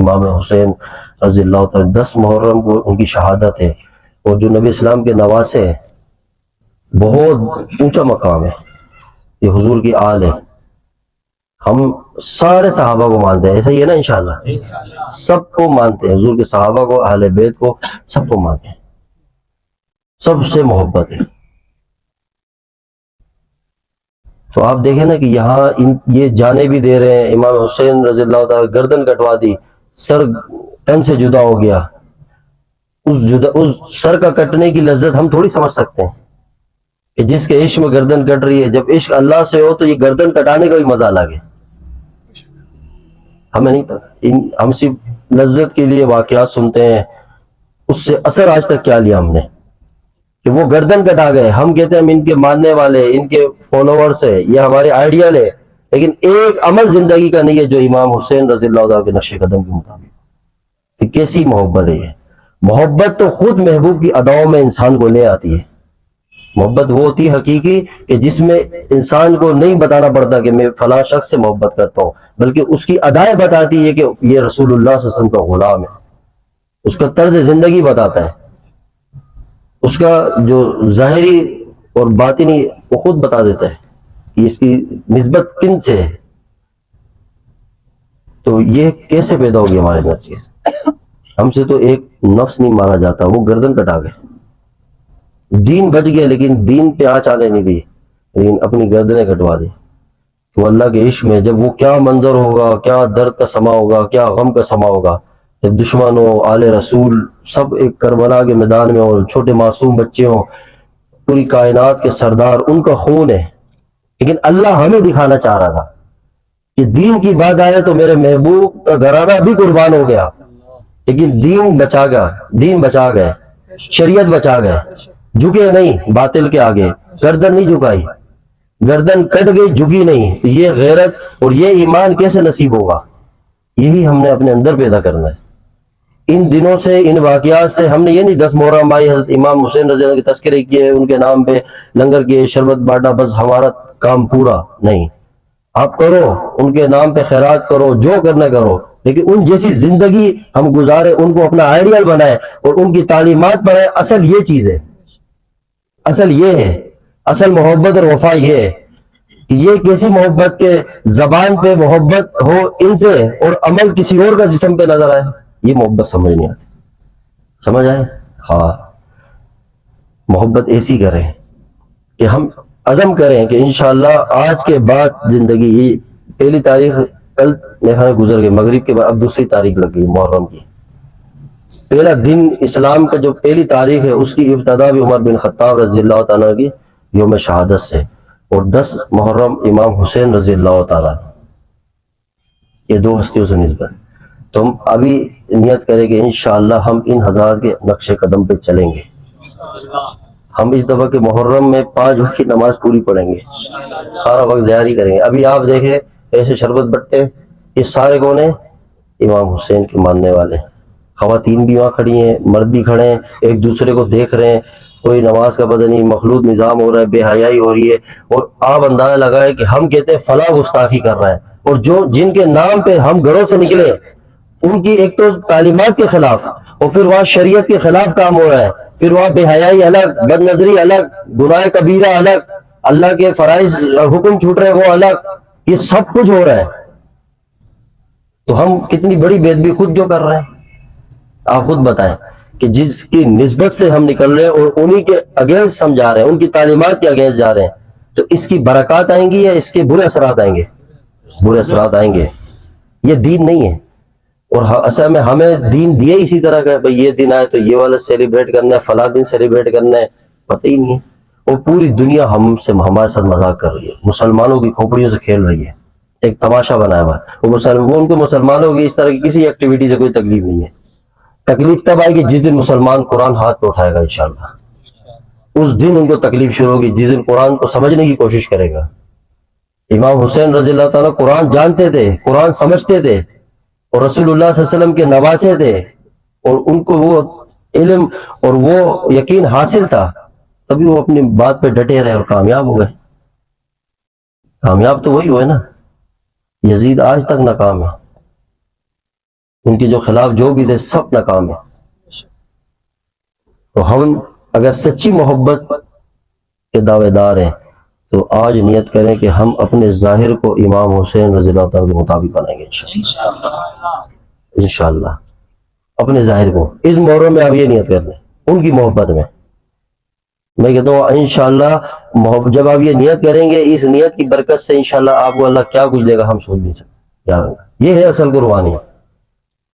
امام حسین رضی اللہ تعالیٰ 10 محرم کو ان کی شہادت ہے، اور جو نبی اسلام کے نواسے ہیں، بہت اونچا مقام ہے، یہ حضور کی آل ہے۔ ہم سارے صحابہ کو مانتے ہیں، ایسا ہی ہے نا انشاءاللہ، سب کو مانتے ہیں، حضور کے صحابہ کو، اہل بیت کو، سب کو مانتے ہیں، سب سے محبت ہے۔ تو آپ دیکھیں نا کہ یہاں یہ جانے بھی دے رہے ہیں، امام حسین رضی اللہ تعالیٰ گردن کٹوا دی، سر تن سے جدا ہو گیا، اس سر کا کٹنے کی لذت ہم تھوڑی سمجھ سکتے ہیں کہ جس کے عشق میں گردن کٹ رہی ہے، جب عشق اللہ سے ہو تو یہ گردن کٹانے کا بھی مزہ الگ ہے، ہمیں نہیں پتا، ہم صرف لذت کے لیے واقعات سنتے ہیں، اس سے اثر آج تک کیا لیا ہم نے کہ وہ گردن کٹا گئے، ہم کہتے ہیں ہم ان کے ماننے والے، ان کے فالوورز ہیں، یہ ہمارے آئیڈیل ہے، لیکن ایک عمل زندگی کا نہیں ہے جو امام حسین رضی اللہ عنہ کے نقش قدم کے مطابق۔ کہ کیسی محبت ہے یہ؟ محبت تو خود محبوب کی اداؤں میں انسان کو لے آتی ہے۔ محبت وہ ہوتی ہے حقیقی کہ جس میں انسان کو نہیں بتانا پڑتا کہ میں فلاں شخص سے محبت کرتا ہوں، بلکہ اس کی ادائیں بتاتی ہے کہ یہ رسول اللہ صلی اللہ علیہ وسلم کا غلام ہے، اس کا طرز زندگی بتاتا ہے، اس کا جو ظاہری اور باطنی وہ خود بتا دیتا ہے کہ اس کی نسبت کن سے ہے۔ تو یہ کیسے پیدا ہوگی ہمارے اندر چیز؟ ہم سے تو ایک نفس نہیں مارا جاتا، وہ گردن کٹا گئے، دین بچ گیا لیکن دین پہ آنچ آنے نہیں دی، لیکن اپنی گردنیں کٹوا دی۔ تو اللہ کے عشق میں جب وہ کیا منظر ہوگا، کیا درد کا سما ہوگا، کیا غم کا سما ہوگا، جب دشمن ہو، آل رسول سب ایک کربلا کے میدان میں ہو، چھوٹے معصوم بچے ہوں، پوری کائنات کے سردار، ان کا خون ہے، لیکن اللہ ہمیں دکھانا چاہ رہا تھا کہ دین کی بات آئے تو میرے محبوب کا گھرانہ بھی قربان ہو گیا، لیکن دین بچا گیا، دین بچا گئے، شریعت بچا گئے، جھکے نہیں باطل کے آگے، گردن نہیں جھکائی، گردن کٹ گئی جھکی نہیں۔ تو یہ غیرت اور یہ ایمان کیسے نصیب ہوگا؟ یہی ہم نے اپنے اندر پیدا کرنا ہے۔ ان دنوں سے، ان واقعات سے ہم نے یہ نہیں 10 محرم آئی، حضرت امام حسین رضی اللہ عنہ کے تذکرے کیے، ان کے نام پہ لنگر کیے، شربت بانٹا، بس ہمارا کام پورا نہیں۔ آپ کرو، ان کے نام پہ خیرات کرو، جو کرنا کرو، لیکن ان جیسی زندگی ہم گزارے، ان کو اپنا آئیڈیل بنائے اور ان کی تعلیمات پڑھیں۔ اصل یہ چیز ہے، اصل یہ ہے، اصل محبت اور وفا یہ ہے کہ یہ کیسی محبت کے زبان پہ محبت ہو ان سے اور عمل کسی اور کا جسم پہ نظر آئے، یہ محبت سمجھ نہیں آتی۔ سمجھ آئے؟ ہاں، محبت ایسی کریں کہ ہم عزم کریں کہ انشاءاللہ آج کے بعد زندگی، یہ پہلی تاریخ کل میرے گزر گئی، مغرب کے بعد اب دوسری تاریخ لگ گئی محرم کی۔ پہلا دن اسلام کا جو پہلی تاریخ ہے اس کی ابتدا بھی عمر بن خطاب رضی اللہ تعالیٰ کی یوم شہادت سے، اور 10 محرم امام حسین رضی اللہ تعالیٰ، یہ دو ہستیوں سے نسبت۔ تو ہم ابھی نیت کریں کہ انشاءاللہ ہم ان حضرات کے نقش قدم پہ چلیں گے۔ ہم اس دفعہ کے محرم میں 5 وقت کی نماز پوری پڑھیں گے، سارا وقت ضائع نہیں کریں گے۔ ابھی آپ دیکھیں ایسے شربت بٹے، یہ سارے کون ہیں؟ امام حسین کے ماننے والے، خواتین بھی وہاں کھڑی ہیں، مرد بھی کھڑے ہیں، ایک دوسرے کو دیکھ رہے ہیں، کوئی نماز کا پتہ نہیں، مخلوط نظام ہو رہا ہے، بے حیائی ہو رہی ہے، اور آپ اندازہ لگائیں کہ ہم کہتے ہیں فلاں گستاخی کر رہا ہے، اور جن کے نام پہ ہم گھروں سے نکلے ان کی ایک تو تعلیمات کے خلاف، اور پھر وہاں شریعت کے خلاف کام ہو رہا ہے، پھر وہاں بے حیائی الگ، بد نظری الگ، گناہ کبیرہ الگ، اللہ کے فرائض حکم چھوٹ رہے وہ الگ، یہ سب کچھ ہو رہا ہے۔ تو ہم کتنی بڑی بے ادبی خود جو کر رہے ہیں، آپ خود بتائیں کہ جس کی نسبت سے ہم نکل رہے ہیں اور انہی کے اگینسٹ ہم جا رہے ہیں، ان کی تعلیمات کے اگینسٹ جا رہے ہیں، تو اس کی برکات آئیں گی یا اس کے برے اثرات آئیں گے؟ برے اثرات آئیں گے۔ یہ دین نہیں ہے، اور اصل میں ہمیں دین دیے اسی طرح کا ہے، بھئی یہ دن آئے تو یہ والا سیلیبریٹ کرنا ہے، فلاں دن سیلیبریٹ کرنا ہے، پتہ ہی نہیں ہے۔ اور پوری دنیا ہمارے ساتھ مذاق کر رہی ہے، مسلمانوں کی کھوپڑیوں سے کھیل رہی ہے، ایک تماشا بنایا ہوا ہے۔ وہ ان کو مسلمانوں کی اس طرح کی کسی ایکٹیویٹی سے کوئی تکلیف نہیں ہے۔ تکلیف تب آئے گی جس دن مسلمان قرآن ہاتھ پہ اٹھائے گا، انشاءاللہ اس دن ان کو تکلیف شروع ہوگی، جس دن قرآن کو سمجھنے کی کوشش کرے گا۔ امام حسین رضی اللہ تعالیٰ قرآن جانتے تھے، قرآن سمجھتے تھے، اور رسول اللہ صلی اللہ علیہ وسلم کے نواسے تھے، اور ان کو وہ علم اور وہ یقین حاصل تھا، تبھی وہ اپنی بات پہ ڈٹے رہے اور کامیاب ہو گئے۔ کامیاب تو وہی ہوئے نا، یزید آج تک ناکام ہے، ان کے جو خلاف جو بھی تھے سب ناکام ہے. تو ہم اگر سچی محبت کے دعوے دار ہیں تو آج نیت کریں کہ ہم اپنے ظاہر کو امام حسین رضی اللہ تعالیٰ کے مطابق بنائیں گے انشاءاللہ. اپنے ظاہر کو اس محرم میں آپ یہ نیت کر لیں ان کی محبت میں کہتا ہوں انشاءاللہ جب آپ یہ نیت کریں گے اس نیت کی برکت سے انشاءاللہ آپ کو اللہ کیا کچھ دے گا ہم سوچ نہیں سکتے. یہ ہے اصل قربانی.